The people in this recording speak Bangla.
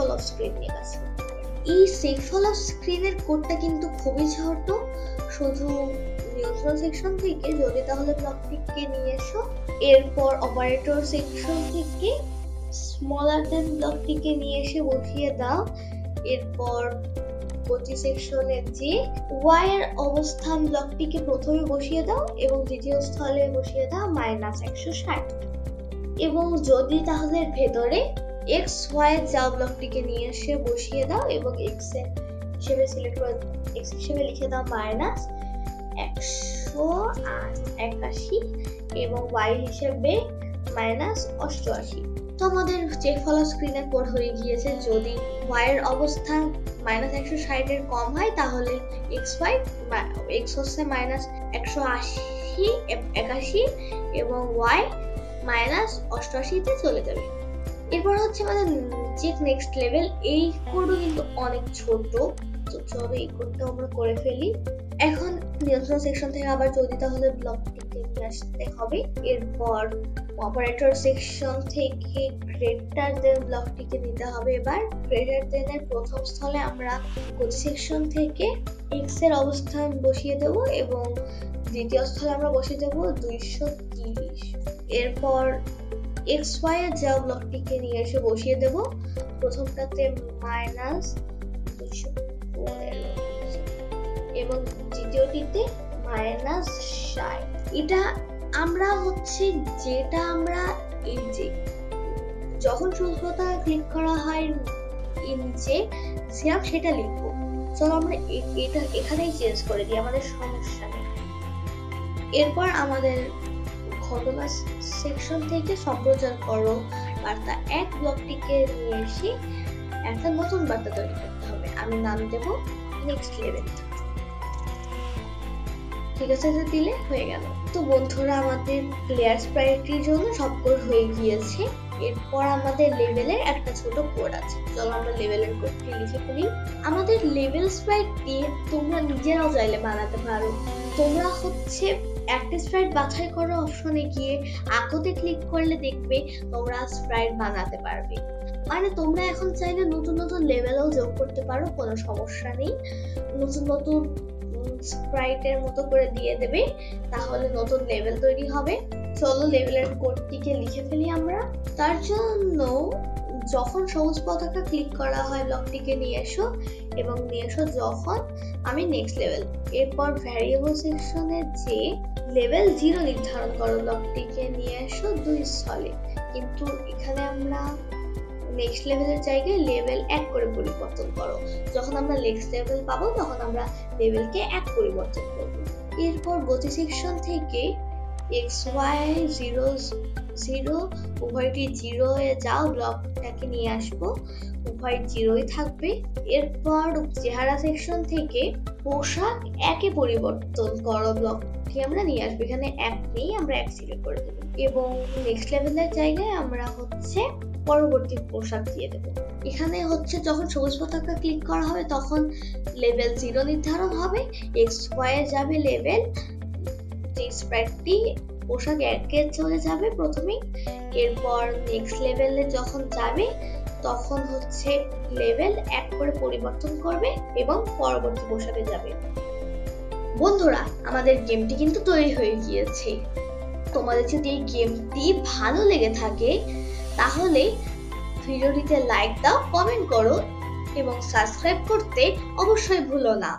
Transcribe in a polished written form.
ফল অফ স্ক্রিন নিয়ে গেছে। এই সেট ফল অফ স্ক্রিনের কোডটা কিন্তু খুবই ছোট, শুধু নিয়ন্ত্রণ সেকশন থেকে যদি তাহলে ব্লকটিকে নিয়ে এসো, এরপর অপারেটর সেকশন থেকে স্মলার দেন ব্লকটিকে নিয়ে এসে বসিয়ে দাও, এরপর গতি সেকশনে যে ওয়াই এর অবস্থান ব্লকটিকে প্রথমে বসিয়ে দাও এবং দ্বিতীয় স্থলে বসিয়ে দাও -160, এবং যদি তাহলে ভেতরে এক্স ওয়াই যা ব্লকটিকে নিয়ে এসে বসিয়ে দাও এবং এক্স হিসেবে সিলেক্ট করে এক্স হিসেবে লিখে দাও -181 এবং ওয়াই হিসেবে -88। তো আমাদের চেক ফলো স্ক্রিনে কোড হয়ে গিয়েছে। যদি ওয়াই এর অবস্থান -160 এর কম হয় তাহলে এক্স হচ্ছে -181 এবং ওয়াই -88 তে চলে যাবে। এরপর হচ্ছে আমাদের চেক নেক্সট লেভেল। এই কোডও কিন্তু অনেক ছোট, তো চলো এই কোডটা আমরা করে ফেলি। এখন নিয়ন্ত্রণ সেকশন থেকে আবার যদি তাহলে ব্লকটিকে নিয়ে আসতে হবে, এরপর অপারেটর সেকশন থেকে গ্রেটার দেন ব্লকটিকে নিতে হবে। এবার গ্রেটার দেন এর প্রথম স্থলে আমরা গতি সেকশন থেকে এক্স এর অবস্থান বসিয়ে দেব এবং দ্বিতীয় স্থলে আমরা বসিয়ে দেব 230। এরপর এক্স ওয়াই এর যা ব্লকটিকে নিয়ে এসে বসিয়ে দেব, প্রথমটাতে -215 এবং দ্বিতীয়টিতে -60। এটা আমরা হচ্ছে যেটা আমরা এই যে যখন সূক্ষ্মতা ক্লিক করা হয় নিচে সিয়াম সেটা লিখবো। চলো আমরা এটা এখানেই চেঞ্জ করে দিই, আমাদের সমস্যা নেই। এরপর আমাদের ঘটনা সেকশন থেকে সম্প্রচার করো বার্তা 1 ব্লকটিকে নিয়ে এসে একটা নতুন বার্তা তৈরি করতে হবে। আমি নাম দেব নেক্সট লেভেল। ঠিক আছে, তো দিলে হয়ে গেল। তো বন্ধুরা, আমাদের প্লেয়ার স্প্রাইটের জন্য সব কোড হয়ে গিয়েছে। এরপর আমাদের লেভেলের একটা ছোট কোড আছে, চলো আমরা লেভেলের কোডটি লিখে ফেলি। আমাদের লেভেল স্প্রাইট দিয়ে তোমরা নিজেরাও চাইলে বানাতে পারো। তোমরা হচ্ছে অ্যাক্টিভ স্প্রাইট বাছাই করো অপশনে গিয়ে আকোতে ক্লিক করলে দেখবে তোমরা স্প্রাইট বানাতে পারবে। মানে তোমরা এখন চাইলে নতুন নতুন লেভেলও যোগ করতে পারো, কোনো সমস্যা নেই। নতুন নতুন স্প্রাইটের মতো করে দিয়ে দেবে, তাহলে নতুন লেভেল তৈরি হবে। চলো লেভেলের কোডটিকে লিখে ফেলি আমরা। তার জন্য যখন সবুজ পতাকা ক্লিক করা হয় ব্লকটিকে নিয়ে এসো এবং নিয়ে এসো যখন আমি নেক্সট লেভেল। এরপর ভ্যারিয়েবল সেকশনে যে লেভেল 0 নির্ধারণ করো, ব্লকটিকে নিয়ে এসো 2 স্থলে, কিন্তু এখানে আমরা নেক্সট লেভেলের জায়গায় লেভেল 1 করে পরিবর্তন করো। যখন আমরা নেক্সট লেভেল পাবো তখন আমরা লেভেলকে 1 পরিবর্তন করব। এরপর গতি সেকশন থেকে XY00 উভয়টি 0 এ যাও, ব্লকটাকে নিয়ে আসবো, উভয় 0ই থাকবে। এরপর চেহারা সেকশন থেকে পোশাক 1 এ পরিবর্তন করো, ব্লকটি আমরা নিয়ে আসবো। এখানে 1 নেই, আমরা 1 সিলেক্ট করে দেব এবং নেক্সট লেভেলের জায়গায় আমরা হচ্ছে পরবর্তী পোশাক দিয়ে দেব। এখানে হচ্ছে যখন সবুজ পতাকা ক্লিক করা হবে তখন লেভেল 0 নির্ধারণ হবে, XY এ যাবে লেভেল, যে স্প্রাইটটি পোশাক 1 এ চলে যাবে প্রথমেই। এরপর নেক্সট লেভেলে যখন যাবে তখন হচ্ছে লেভেল 1 করে পরিবর্তন করবে এবং পরবর্তী পোশাকে যাবে। বন্ধুরা, আমাদের গেমটি কিন্তু তৈরি হয়ে গিয়েছে। তোমাদের যদি এই গেমটি ভালো লেগে থাকে তাহলে ভিডিওটিতে লাইক দাও, কমেন্ট করো এবং সাবস্ক্রাইব করতে অবশ্যই ভুলো না।